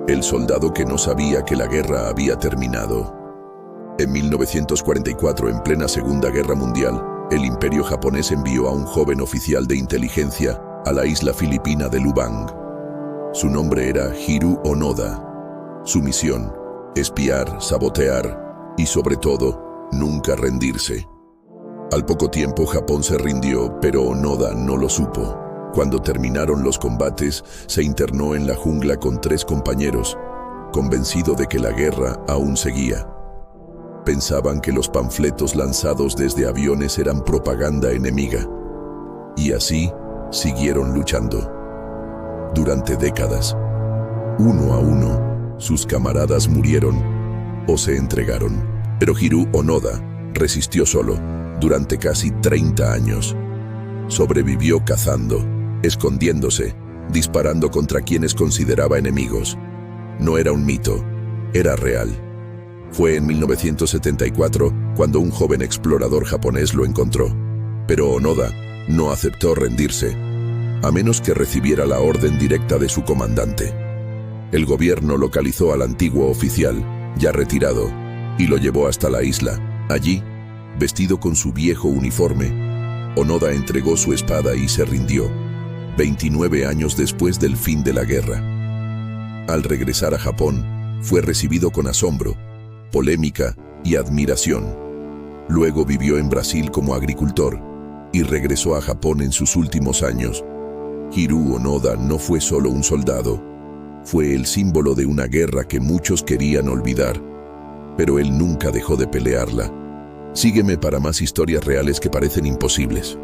el soldado que no sabía que la guerra había terminado. En 1944, en plena Segunda Guerra Mundial, el Imperio japonés envió a un joven oficial de inteligencia a la isla filipina de Lubang. Su nombre era Hiroo Onoda. Su misión: espiar, sabotear y, sobre todo, nunca rendirse. Al poco tiempo Japón se rindió, pero Onoda no lo supo. Cuando terminaron los combates, se internó en la jungla con 3 compañeros, convencido de que la guerra aún seguía. Pensaban que los panfletos lanzados desde aviones eran propaganda enemiga. Y así siguieron luchando. Durante décadas, uno a uno, sus camaradas murieron o se entregaron. Pero Hiroo Onoda resistió solo durante casi 30 años. Sobrevivió cazando, escondiéndose, disparando contra quienes consideraba enemigos. No era un mito, era real. Fue en 1974 cuando un joven explorador japonés lo encontró. Pero Onoda no aceptó rendirse, a menos que recibiera la orden directa de su comandante. El gobierno localizó al antiguo oficial, ya retirado, y lo llevó hasta la isla. Allí, vestido con su viejo uniforme, Onoda entregó su espada y se rindió, 29 años después del fin de la guerra. Al regresar a Japón, fue recibido con asombro, polémica y admiración. Luego vivió en Brasil como agricultor y regresó a Japón en sus últimos años. Hiroo Onoda no fue solo un soldado, fue el símbolo de una guerra que muchos querían olvidar, pero él nunca dejó de pelearla. Sígueme para más historias reales que parecen imposibles.